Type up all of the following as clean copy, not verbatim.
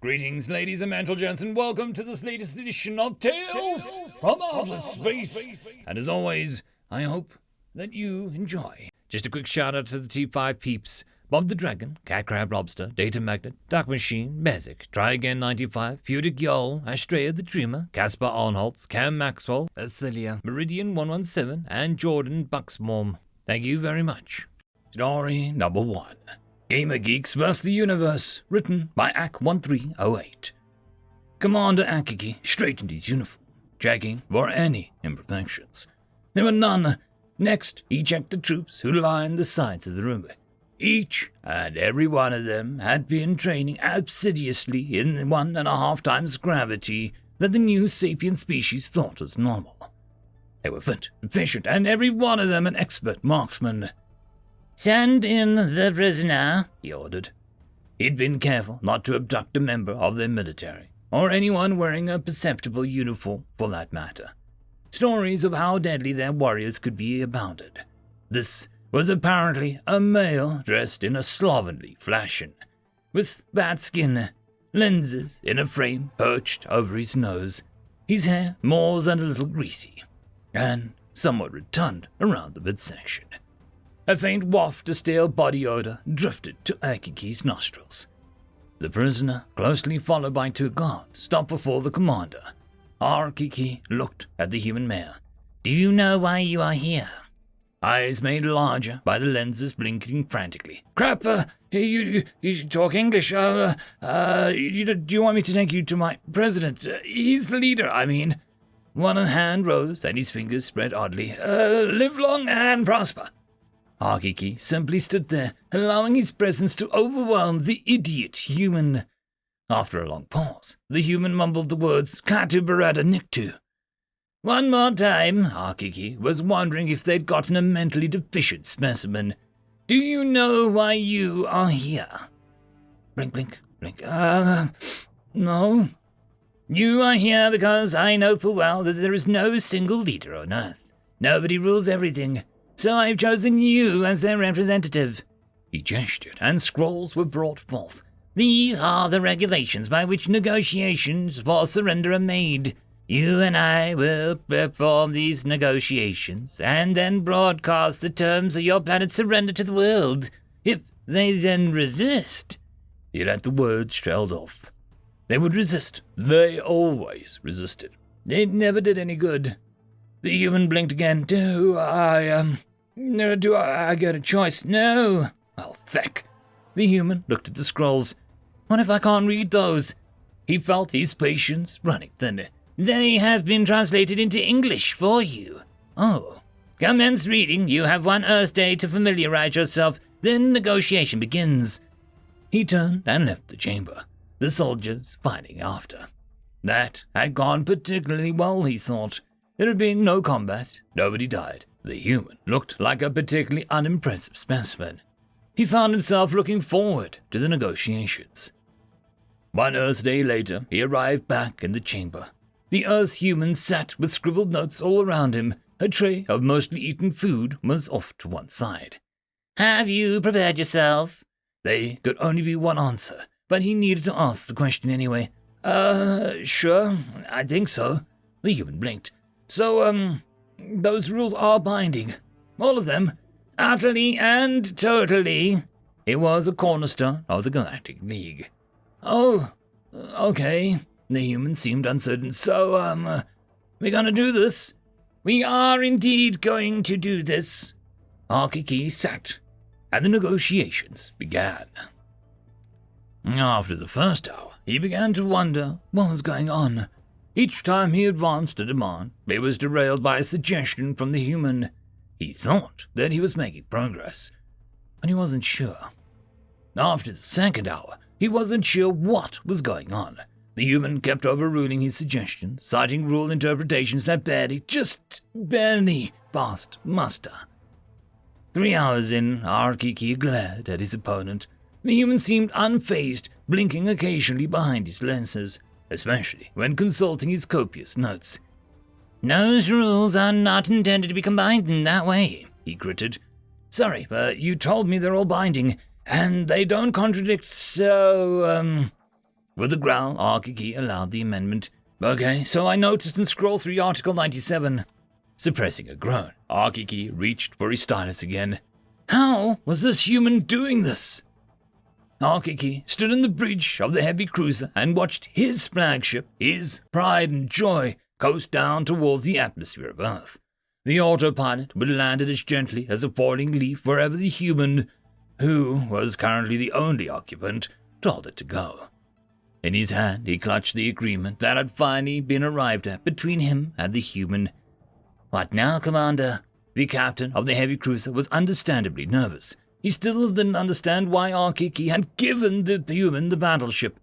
Greetings, ladies and gents, and welcome to this latest edition of Tales from Outer Space. And as always, I hope that you enjoy. Just a quick shout out to the T5 peeps: Bob the Dragon, Crab Lobster, Datamagnet, DuckMachine, Mezec, Try Again 95, Feudic Jarl, Astraya the Dreamer, Casper Arnholtz, Maxwell, Ithilia, Meridian 117, and Jordan Buxbaum. Thank you very much. Story number 1. Gamer Geeks vs. the Universe, written by AC1308. Commander Akiki straightened his uniform, checking for any imperfections. There were none. Next, he checked the troops who lined the sides of the room. Each and every one of them had been training assiduously in 1.5 times gravity that the new sapient species thought was normal. They were fit, efficient, and every one of them an expert marksman. "Send in the prisoner," he ordered. He'd been careful not to abduct a member of their military, or anyone wearing a perceptible uniform for that matter. Stories of how deadly their warriors could be abounded. This was apparently a male dressed in a slovenly fashion, with bad skin, lenses in a frame perched over his nose, his hair more than a little greasy, and somewhat rotund around the midsection. A faint waft of stale body odor drifted to Akiki's nostrils. The prisoner, closely followed by 2 guards, stopped before the commander. Akiki looked at the human male. "Do you know why you are here?" Eyes made larger by the lenses blinking frantically. "Crap, you talk English. Do you want me to take you to my president? He's the leader, I mean." One hand rose and his fingers spread oddly. "Live long and prosper." Akiki simply stood there, allowing his presence to overwhelm the idiot human. After a long pause, the human mumbled the words "Katu Barada Niktu." One more time, Akiki was wondering if they'd gotten a mentally deficient specimen. "Do you know why you are here?" Blink, blink, blink. No. "You are here because I know full well that there is no single leader on Earth. Nobody rules everything. So I've chosen you as their representative." He gestured, and scrolls were brought forth. "These are the regulations by which negotiations for surrender are made. You and I will perform these negotiations, and then broadcast the terms of your planet's surrender to the world. If they then resist..." He let the words trail off. They would resist. They always resisted. It never did any good. The human blinked again. Do I get a choice? No. Well, feck. The human looked at the scrolls. What if I can't read those? He felt his patience running thin. "They have been translated into English for you." "Oh. Commence reading. You have 1 Earth day to familiarize yourself. Then negotiation begins." He turned and left the chamber, the soldiers fighting after. That had gone particularly well, he thought. There had been no combat. Nobody died. The human looked like a particularly unimpressive specimen. He found himself looking forward to the negotiations. 1 Earth day later, he arrived back in the chamber. The Earth human sat with scribbled notes all around him. A tray of mostly eaten food was off to one side. "Have you prepared yourself?" There could only be one answer, but he needed to ask the question anyway. Sure, I think so." The human blinked. "So, those rules are binding. All of them. Utterly and totally." It was a cornerstone of the Galactic League. "Oh, okay." The human seemed uncertain. "So, we're gonna do this?" "We are indeed going to do this." Akiki sat, and the negotiations began. After the first hour, he began to wonder what was going on. Each time he advanced a demand, it was derailed by a suggestion from the human. He thought that he was making progress, but he wasn't sure. After the second hour, he wasn't sure what was going on. The human kept overruling his suggestions, citing rule interpretations that just barely passed muster. 3 hours in, Akiki glared at his opponent. The human seemed unfazed, blinking occasionally behind his lenses, especially when consulting his copious notes. "Those rules are not intended to be combined in that way," he gritted. "Sorry, but you told me they're all binding, and they don't contradict, so, With a growl, Arkiki allowed the amendment. Okay, so I noticed and scrolled through Article 97. Suppressing a groan, Arkiki reached for his stylus again. How was this human doing this? Arkiki stood on the bridge of the heavy cruiser and watched his flagship, his pride and joy, coast down towards the atmosphere of Earth. The autopilot would land it as gently as a falling leaf wherever the human, who was currently the only occupant, told it to go. In his hand, he clutched the agreement that had finally been arrived at between him and the human. What now, Commander? The captain of the heavy cruiser was understandably nervous. He still didn't understand why Arkiki had given the human the battleship.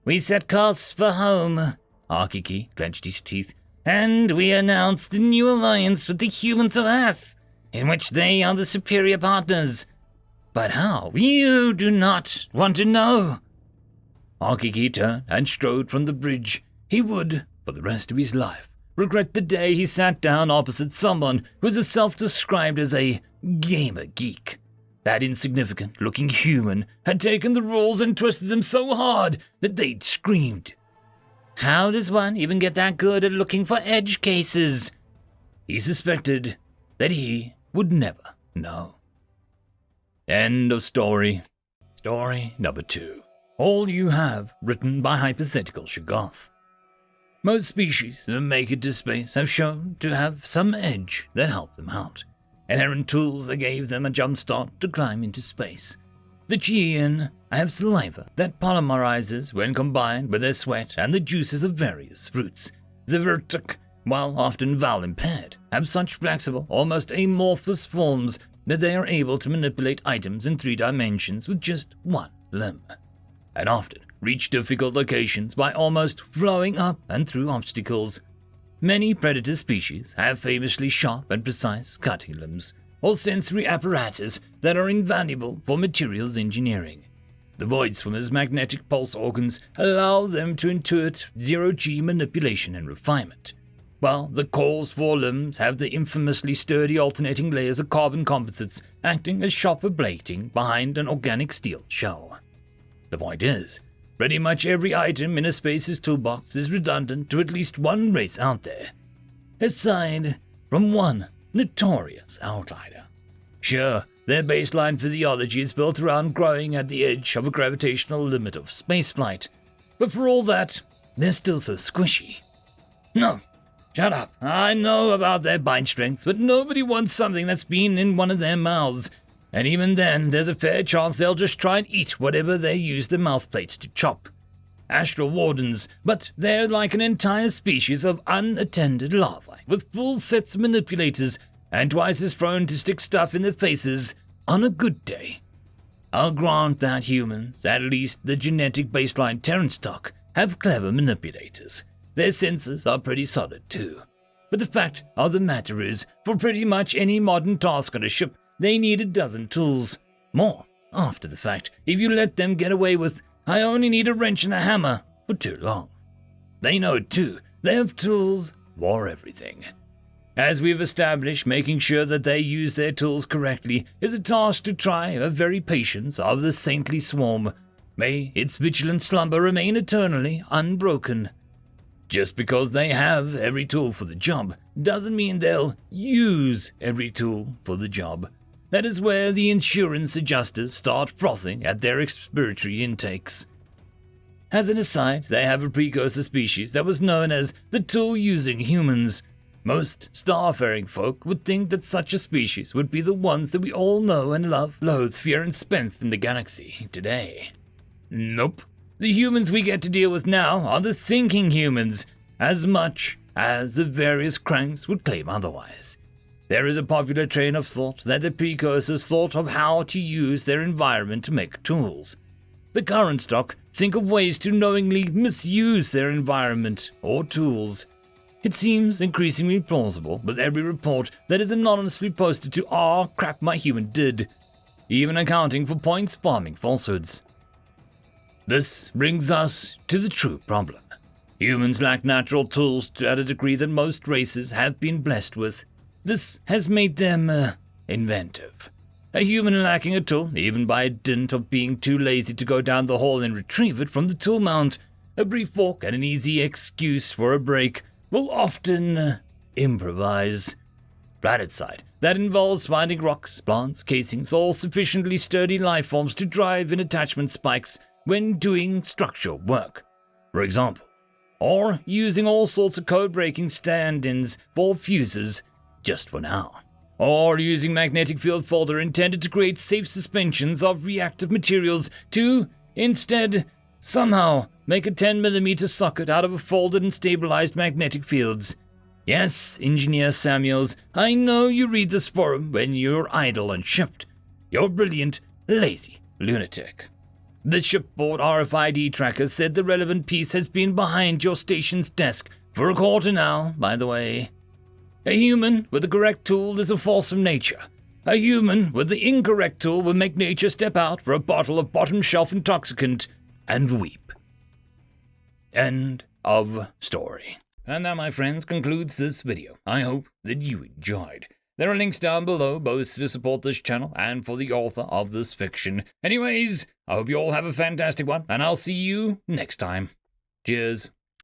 We set course for home, Arkiki clenched his teeth, and we announced a new alliance with the humans of Earth, in which they are the superior partners. But how? You do not want to know. Arkiki turned and strode from the bridge. He would, for the rest of his life, regret the day he sat down opposite someone who was self-described as a gamer geek. That insignificant-looking human had taken the rules and twisted them so hard that they'd screamed. How does one even get that good at looking for edge cases? He suspected that he would never know. End of story. Story number 2. All You Have, written by Hypothetical Shoggoth. Most species that make it to space have shown to have some edge that helped them out. Inherent tools that gave them a jump start to climb into space. The Chian have saliva that polymerizes when combined with their sweat and the juices of various fruits. The Vertuk, while often vowel-impaired, have such flexible, almost amorphous forms that they are able to manipulate items in 3 dimensions with just one limb, and often reach difficult locations by almost flowing up and through obstacles. Many predator species have famously sharp and precise cutting limbs, or sensory apparatus that are invaluable for materials engineering. The void swimmers' magnetic pulse organs allow them to intuit zero-G manipulation and refinement, while the core's 4 limbs have the infamously sturdy alternating layers of carbon composites acting as sharper plating behind an organic steel shell. The point is, pretty much every item in a space's toolbox is redundant to at least one race out there, aside from one notorious outlier. Sure, their baseline physiology is built around growing at the edge of a gravitational limit of spaceflight, but for all that, they're still so squishy. No, shut up. I know about their bite strength, but nobody wants something that's been in one of their mouths. And even then, there's a fair chance they'll just try and eat whatever they use their mouth plates to chop. Astral wardens, but they're like an entire species of unattended larvae with full sets of manipulators and twice as prone to stick stuff in their faces on a good day. I'll grant that humans, at least the genetic baseline Terran stock, have clever manipulators. Their senses are pretty solid too. But the fact of the matter is, for pretty much any modern task on a ship, they need a dozen tools. More, after the fact, if you let them get away with, I only need a wrench and a hammer, for too long. They know it too. They have tools for everything. As we've established, making sure that they use their tools correctly is a task to try a very patience of the saintly swarm. May its vigilant slumber remain eternally unbroken. Just because they have every tool for the job doesn't mean they'll use every tool for the job. That is where the insurance adjusters start frothing at their expiratory intakes. As an aside, they have a precursor species that was known as the tool-using humans. Most starfaring folk would think that such a species would be the ones that we all know and love, loathe, fear, and spent in the galaxy today. Nope. The humans we get to deal with now are the thinking humans, as much as the various cranks would claim otherwise. There is a popular train of thought that the precursors thought of how to use their environment to make tools. The current stock think of ways to knowingly misuse their environment or tools. It seems increasingly plausible with every report that is anonymously posted to crap my human did, even accounting for points farming falsehoods. This brings us to the true problem. Humans lack natural tools at a degree that most races have been blessed with. This has made them inventive. A human lacking a tool, even by dint of being too lazy to go down the hall and retrieve it from the tool mount, a brief walk and an easy excuse for a break, will often improvise. Planet side, that involves finding rocks, plants, casings, all sufficiently sturdy life forms to drive in attachment spikes when doing structural work, for example, or using all sorts of code-breaking stand-ins for fuses, just for now. Or using magnetic field folder intended to create safe suspensions of reactive materials to, instead, somehow make a 10mm socket out of a folded and stabilized magnetic fields. Yes, Engineer Samuels, I know you read the forum when you're idle and shipped. You're brilliant, lazy lunatic. The shipboard RFID tracker said the relevant piece has been behind your station's desk for a quarter now, by the way. A human with the correct tool is a force of nature. A human with the incorrect tool will make nature step out for a bottle of bottom-shelf intoxicant and weep. End of story. And that, my friends, concludes this video. I hope that you enjoyed. There are links down below, both to support this channel and for the author of this fiction. Anyways, I hope you all have a fantastic one, and I'll see you next time. Cheers.